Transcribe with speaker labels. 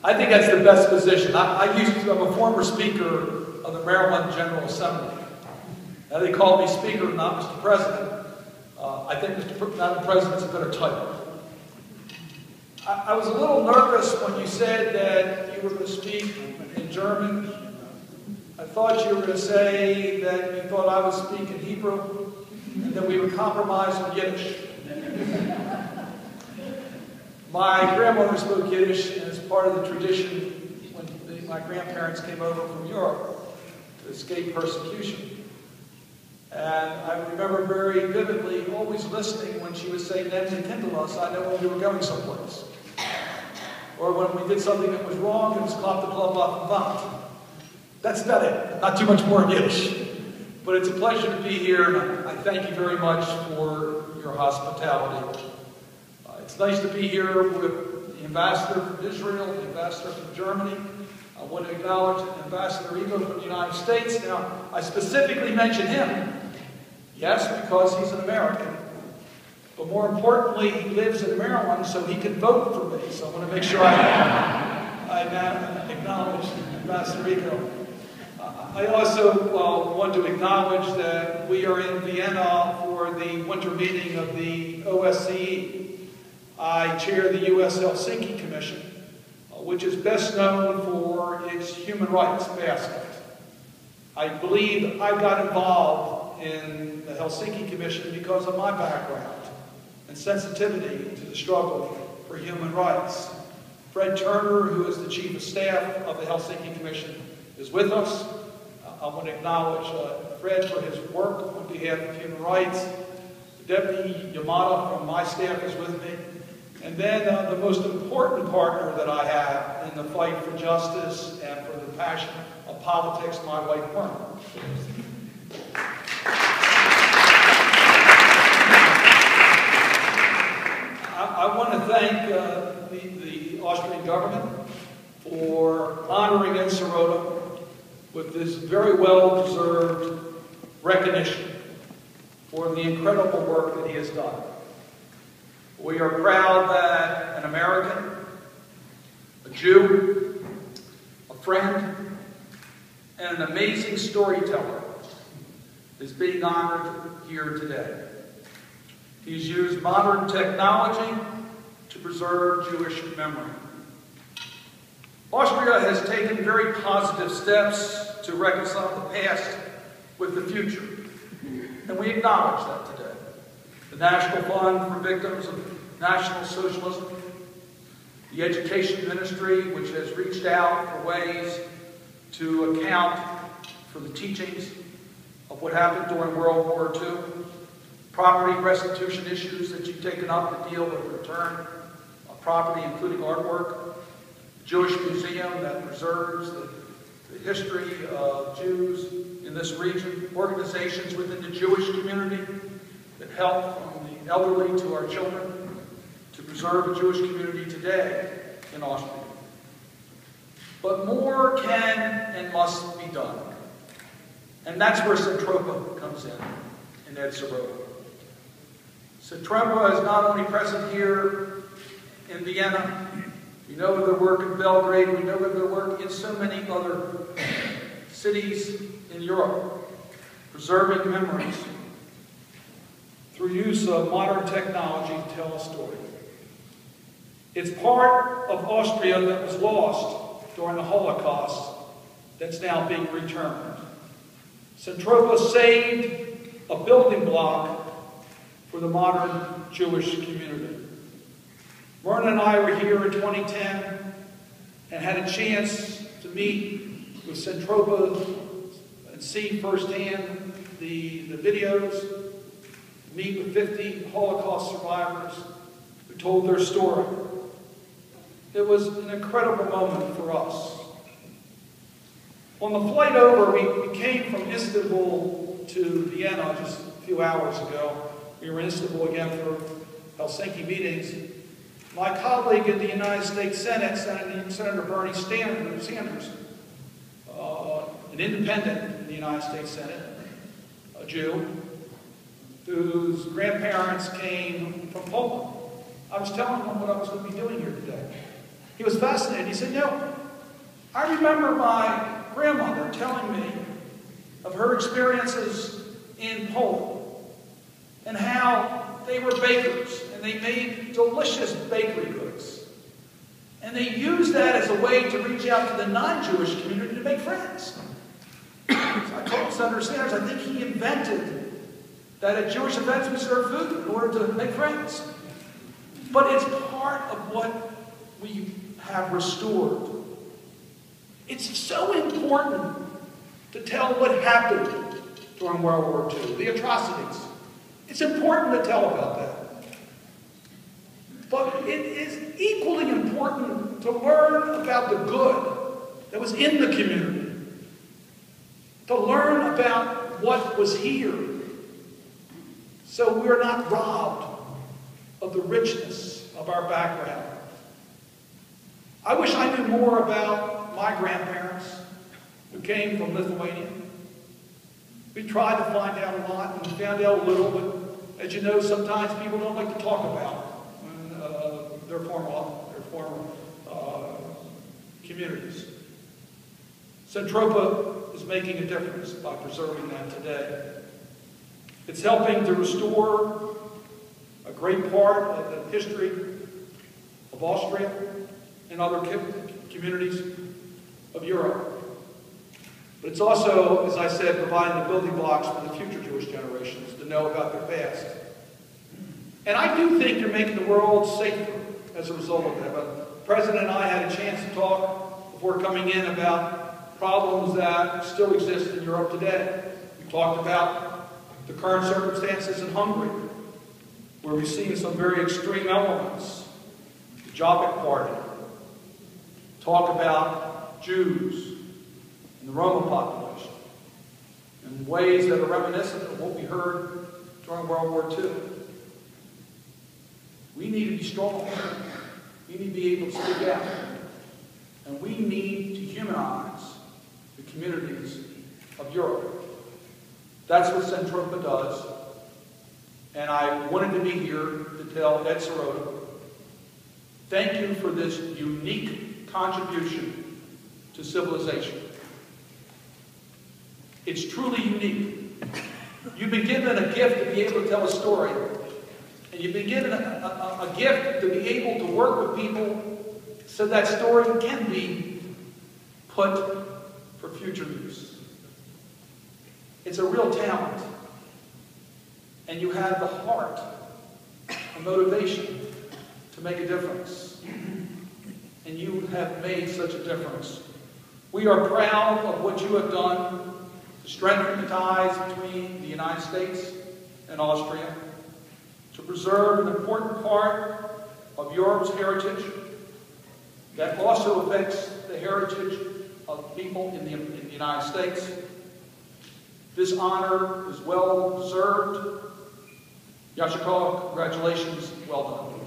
Speaker 1: I think that's the best position. I'm a former speaker of the Maryland General Assembly. Now they call me speaker, not Mr. President. I think Madam President's a better title. I was a little nervous when you said that you were going to speak in German. I thought you were going to say that you thought I would speak in Hebrew and that we would compromise on Yiddish. My grandmother spoke Yiddish, and as part of the tradition when my grandparents came over from Europe to escape persecution. And I remember very vividly always listening when she would say, "Nemse Kindelos," I know when we were going someplace. Or when we did something that was wrong, it was "Klap the club off the bunt." That's about it. Not too much more in Yiddish. But it's a pleasure to be here, and I thank you very much for your hospitality. It's nice to be here with the ambassador from Israel, the ambassador from Germany. I want to acknowledge Ambassador Ego from the United States. Now, I specifically mention him, yes, because he's an American. But more importantly, he lives in Maryland, so he can vote for me. So I want to make sure I acknowledge Ambassador Ego. I also want to acknowledge that we are in Vienna for the winter meeting of the OSCE. I chair the U.S. Helsinki Commission, which is best known for its human rights basket. I believe I got involved in the Helsinki Commission because of my background and sensitivity to the struggle for human rights. Fred Turner, who is the Chief of Staff of the Helsinki Commission, is with us. I want to acknowledge Fred for his work on behalf of human rights. Deputy Yamada from my staff is with me. And then the most important partner that I have in the fight for justice and for the passion of politics, my wife, Myrna. I want to thank the Austrian government for honoring Ed Serotta with this very well-deserved recognition for the incredible work that he has done. We are proud that an American, a Jew, a friend, and an amazing storyteller is being honored here today. He's used modern technology to preserve Jewish memory. Austria has taken very positive steps to reconcile the past with the future, and we acknowledge that today. The National Fund for Victims of National Socialism, the Education Ministry, which has reached out for ways to account for the teachings of what happened during World War II, property restitution issues that you've taken up to deal with the return of property, including artwork, the Jewish Museum that preserves the history of Jews in this region, organizations within the Jewish community that help from the elderly to our children to preserve a Jewish community today in Austria. But more can and must be done. And that's where Serotta comes in Ed Serotta. Serotta is not only present here in Vienna, we know of their work in Belgrade, we know of their work in so many other cities in Europe, preserving memories through use of modern technology to tell a story. It's part of Austria that was lost during the Holocaust that's now being returned. Serotta saved a building block for the modern Jewish community. Myrna and I were here in 2010 and had a chance to meet with Serotta and see firsthand the videos, meet with 50 Holocaust survivors who told their story. It was an incredible moment for us. On the flight over, we came from Istanbul to Vienna just a few hours ago. We were in Istanbul again for Helsinki meetings. My colleague in the United States Senate, Senator Bernie Sanders, an independent in the United States Senate, a Jew, whose grandparents came from Poland. I was telling him what I was going to be doing here today. He was fascinated. He said, I remember my grandmother telling me of her experiences in Poland and how they were bakers and they made delicious bakery goods. And they used that as a way to reach out to the non-Jewish community to make friends. So I told Senator Sanders, I think he invented that at Jewish events we serve food in order to make friends. But it's part of what we have restored. It's so important to tell what happened during World War II, the atrocities. It's important to tell about that. But it is equally important to learn about the good that was in the community. To learn about what was here. So we're not robbed of the richness of our background. I wish I knew more about my grandparents who came from Lithuania. We tried to find out a lot, and we found out a little, but as you know, sometimes people don't like to talk about their former communities. Serotta is making a difference by preserving that today. It's helping to restore a great part of the history of Austria and other communities of Europe. But it's also, as I said, providing the building blocks for the future Jewish generations to know about their past. And I do think you're making the world safer as a result of that. But the President and I had a chance to talk before coming in about problems that still exist in Europe today. We talked about the current circumstances in Hungary, where we've seen some very extreme elements. The Jobbik Party. Talk about Jews and the Roma population in ways that are reminiscent of what we heard during World War II. We need to be strong. We need to be able to speak out. And we need to humanize the communities of Europe. That's what Serotta does. And I wanted to be here to tell Ed Serotta, thank you for this unique contribution to civilization. It's truly unique. You've been given a gift to be able to tell a story. And you've been given a gift to be able to work with people so that story can be put for future use. It's a real talent. And you have the heart and motivation to make a difference. And you have made such a difference. We are proud of what you have done to strengthen the ties between the United States and Austria, to preserve an important part of Europe's heritage that also affects the heritage of people in the United States. This honor is well deserved. Yashikov, congratulations, well done.